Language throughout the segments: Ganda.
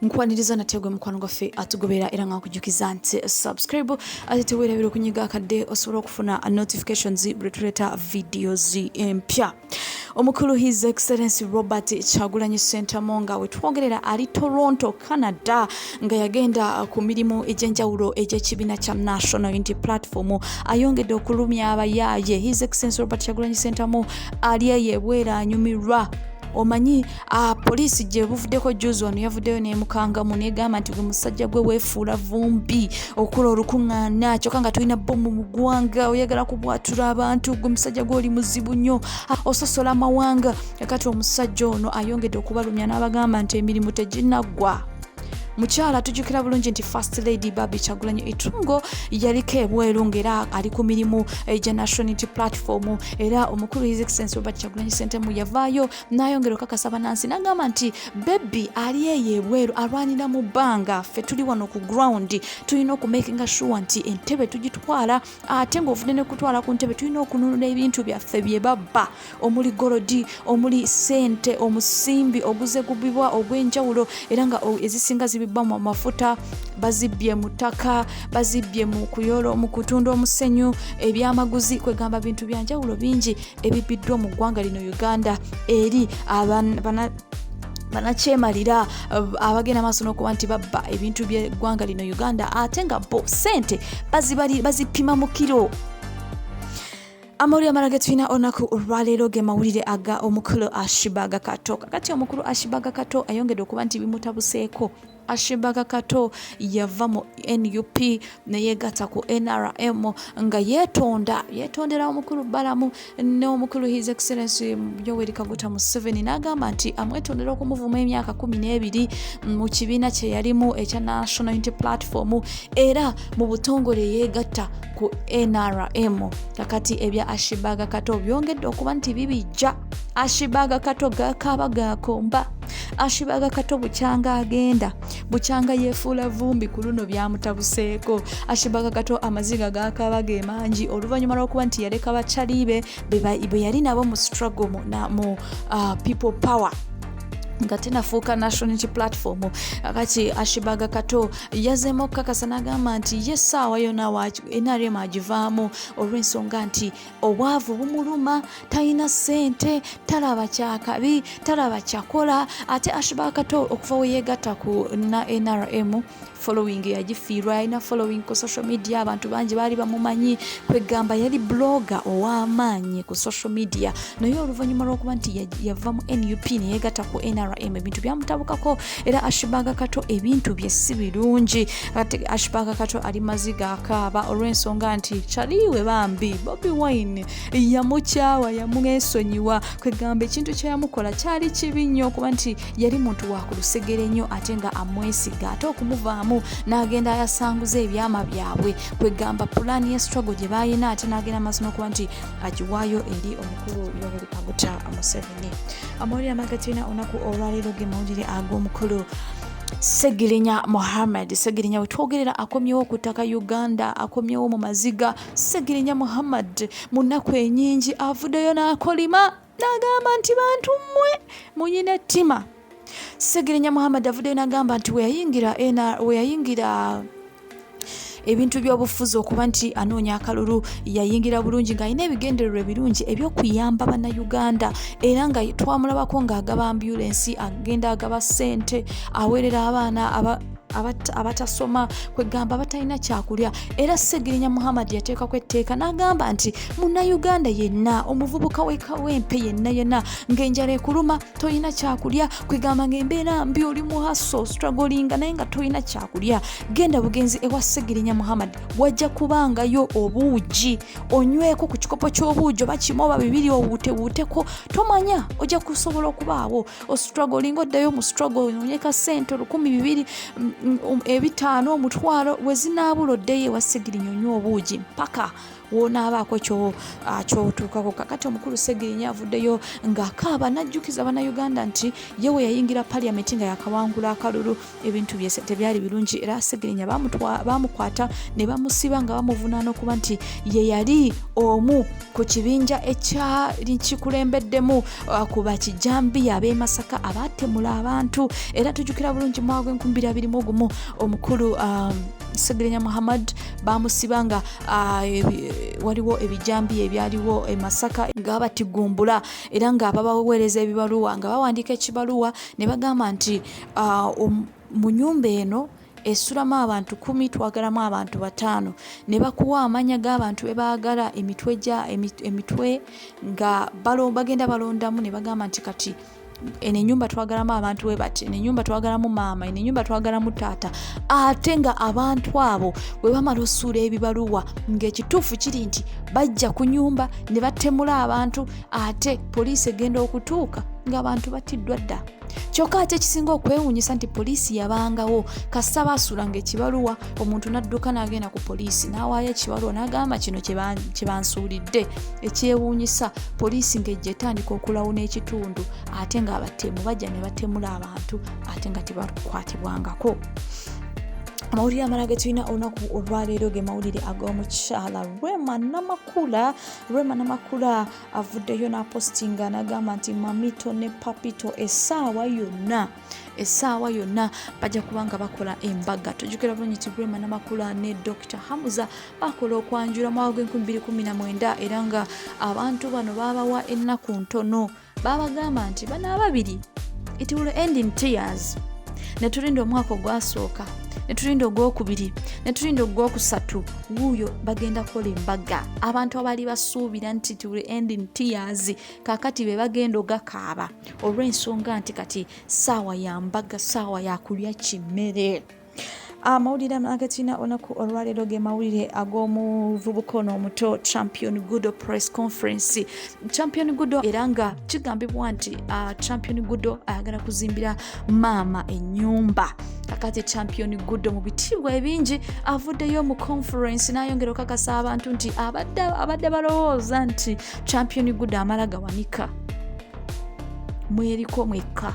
nkwaniriza nategwe mukwano gwaffe atugobera era nga kujukiza nti subscribe ate teweerabira okunyiga akadde osobola okufuna notifications bwe tuleeta videos empya. Omukulu His Excellency Robert Kyagulanyi Ssentamu nga wetwogerera ali Toronto, Canada, nga yagenda ku mirimu egy'enjawulo egy'ekibiina kya National Unity Platform ayongedde okulumya abayaaye. His Excellency Robert Kyagulanyi Ssentamu ali eyebwera anyumirwa. Omanyi poliisi gye buvuddeko juzi ono yavuddeyo n'emukangamu n'egamba nti gwe musajja gwe weefuula vumbi okula olukuŋŋaana kyokka nga tulina bbomu mu ggwanga oyagala kubwatura abantu gwe musajja gwe oli muzibu nnyo ososola amawanga. Kati omusajja ono ayongedde okubalumya n'abagamba nti emirimu teginnaggwa. Mukyala tujjukira bulungi nti First Lady Baby Kyagulanyi Itungo yaliko ebweru ng'era ali ku mirimu egya National Unity Platform, era omukulu His Excellency Robert Kyagulanyi Ssentamu yavaayo n'ayongera okukakasa bannansi n'agamba nti Baby ali eyo ebweru alwanira mu bbanga, ffe tuli wano ku ground tulina okumakinga sure nti entebe tugitwala, ate ng'ovudde ne kutwala ku ntebe tulina okununula ebintu byaffe bye babba omuli golodi, omuli ssente, omusimbi oguze gubibwa ogw'enjawulo era nga ezisinga mu mafuta bazibbye mu ttaka, bazibbye mu kuyolo mu kutunda omusenyu, ebyamaguzi kwegamba bintu byanjawulo bingi ebibbiddwa mu ggwanga lino Uganda eri banakyemalira abagenda maaso n'okuba nti babba ebintu by'eggwanga lino Uganda ate nga bo ssente bazipima mu kiro. Amawulire amalala ge tulina olunaku olwaleero ge mawulire aga omukulu Ashbarg Kato. Kakati omukulu Ashbarg Kato ayongedde okuba nti bimutabuseeko. Ashbarg Kato yava mu NUP neyegatta ku NRM nga yetondera omukulu Balamu n'omukulu His Excellency Yoweri Kaguta Museveni n'agamba nti amwetondera okumuvuma emyaka 12 mu kibiina kye yalimu ekya National Unity Platform era mu butongole yegatta ku NRM. Kakati ebya Ashbarg Kato byongedde okuba nti bibijja. Ashbarg Kato gakaba gakomba. Ashbarg Kato bukyanga agenda, bukyanga yeefuula vumbi ku luno byamutabuseeko. Ashbarg Kato amaziga gakaba ge mangi oluvannyuma lw'okuba nti yaleka bakyalibe be yali nabo mu struggle mu people power nga tenafuuka National Unity Platform. Kati Ashbarg Kato yazeemu okukakasa n'agamba nti ye ssaawa yonna NRM agivaamu olw'ensonga nti obwavu bumuluma, talina ssente, talaba kyakabi, talaba kyakola. Ate Ashbarg Kato okuva we yeegatta ku NRM following yagifiirwa, alina following ku social media, abantu bangi baali bamumanyi kwegamba yali blogger ow'amaanyi ku social media, naye oluvannyuma lw'okuba nti yava mu NUP neyeegatta ku NRM ebintu byamutabukako era Ashbarg Kato ebintu bye si birungi. Ashbarg Kato ali maziga akaaba olw'ensonga nti kyaliwe bambi Bobi Wine yamukyawa yamwesonyiwa kwegamba ekintu kye yamukola kyali kibi nnyo kuba nti yali muntu wa ku lusegere nnyo ate nga amwesiga ate okumuvaamu n'agenda ayasanguza ebyama byabwe kwegamba pulaani ya struggle gye baayina ate n'agenda maaso n'okuba nti agiwaayo eri omukulu Yoweri Kaguta Museveni. Amawulire amalaga tulina olunaku olwaleero ge mawulire ag'omukulu Segirinya Muhammad. Segirinya wetwogerera akomyewo ku ttaka Uganda, akomyewo mu maziga. Segirinya Muhammad mu nnaku ennyingi avuddeyo n'akolima n'agamba nti bantu mmwe munyina ettima. Segirinya Muhammad avuddeyo n'agamba nti weyayingira ebintu by'obufuzi okuba nti anoonya akalulu yayingira bulungi ng'alina ebigendererwa ebirungi eby'okuyamba bannayuganda era nga twamulabako ng'agaba ambulensi, agenda agaba ssente, aweerera abaana abatasoma kwegamba batalina kyakulya. Era Segirinya Muhammad yateekako etteeka n'agamba nti munnayuganda yenna, omuvubuka w'empe yenna ng'enjala ekuluma tolina kyakulya kwegamba ng'embeera mbi oli mu haso strugglinga naye nga tolina kyakulya, genda bugenzi ewa Segirinya Muhammad wajja kubangayo obuugi onyweko ku kikopo ky'obuugi oba kimu oba bibiri owuutewuuteko, tomanya ojja kusobola okubaawo ostrugglinga oddayo mu struggle onyeka ssente 200 500 omutwalo we zinaabula oddeyo ewa Segirinya onywa obuugi mpaka wonaabaako ky'otuukako. Kakati omukulu Sseggirinya avuddeyo ng'akaaba n'ajjukiza bannayuganda nti yewe yayingira paliamenti nga yakawangula akalulu, ebintu bye tebyali birungi, era Sseggirinya baamukwata ne bamusiba nga bamuvunaana okuba nti ye yali omu ku kibinja ekyali kikulembeddemu ku bakijambiya ab'e Masaka abaatemula abantu. Era tujjukira bulungi mu mwaka gw'e2021 omukulu Sseggirinya Muhammad baamusiba nga waliwo ebijambiya ebyaliwo e Masaka nga batigumbula, era nga babaweereza ebibaluwa nga bawandiika ekibaluwa ne bagamba nti mu nnyumba eno esulamu abantu 10 twagalamu abantu 5, ne bakuwa amanya g'abantu bebaagala emitwe nga bagenda balondamu, ne bagamba nti kati eno ennyumba twagalamu abantu we bati, eno ennyumba twagalamu maama, eno ennyumba twagalamu taata. Ate nga abantu abo bwe bamala osuula ebibaluwa ng'ekituufu kiri nti bajja ku nnyumba ne batemula abantu, ate poliisi egenda okutuuka ng'abantu batiddwa dda. Kyokka ate ekisinga okwewuunyisa nti poliisi yabangawo, kasita baasuulanga ekibaluwa omuntu n'adduka n'agenda ku poliisi n'awaayo ekibaluwa n'agamba kino kye bansuulidde. Ekyewuunyisa poliisi ng'ejja etandika okulawuna ekitundu, ate ng'abatemu bajja ne batemula abantu ate nga tebakwatibwangako. Amawulire amalala ge tulina olunaku olwaleero ge mawulire ag'omukyala Rema namakula avuddeyo n'apostinga n'agamba nti mamito ne papito essaawa yonna bajja kubanga bakola embaga. Tujjukira bulungi nti Rema namakula ne Dr. Hamza bakola okwanjula mu mwaka gw'e2019, era nga abantu bano babawa ennaku ntono, babagamba nti bana ababiri it will end in tears. Ne tulinda omwaka ogwasooka, ne tulinda ogwokubiri, ne tulinda ogwokusatu, wuuyo bagenda kola embaga. Abantu abali basuubira nti it will end in tears, kakati be bagenda ogakaaba olw'ensonga nti kati ssaawa ya mbaga, ssaawa ya kulya kimmere. Amawulire amalala olunaku olwaleero ge mawulire ag'omuvubuka ono omuto Champion Gudo press conference. Champion Gudo era nga kigambibwa nti Champion Gudo ayagala kuzimbira maama ennyumba. Kakati Champion Gudo mu bitiibwa ebingi avuddeyo mu conference n'ayongera okakasa abantu nti abadde balowooza nti Champion Gudo amala gawanika mweriko mwekka.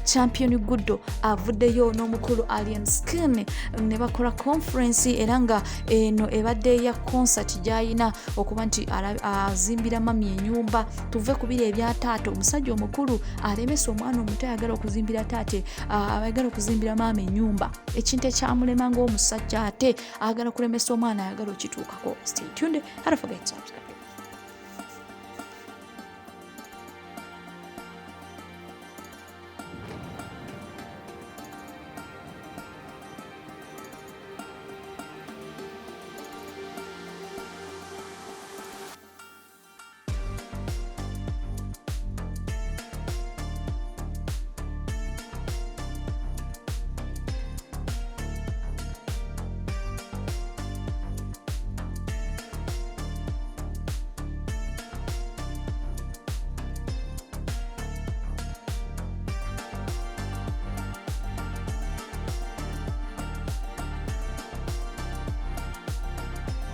Champion Gudo avuddeyo n'omukulu Alien Skin ne bakola conference, era nga eno ebadde ya concert gy'ayina okuba nti azimbira mami ennyumba. Tuve ku biri ebya taata, omusajja omukulu alemesa omwana omuto ayagala okuzimbira taate, ayagala okuzimbira maama ennyumba, ekintu ekyamulema ng'omusajja ate ayagala kulemesa omwana ayagala okituukako. Stay tuned, don't forget to subscribe.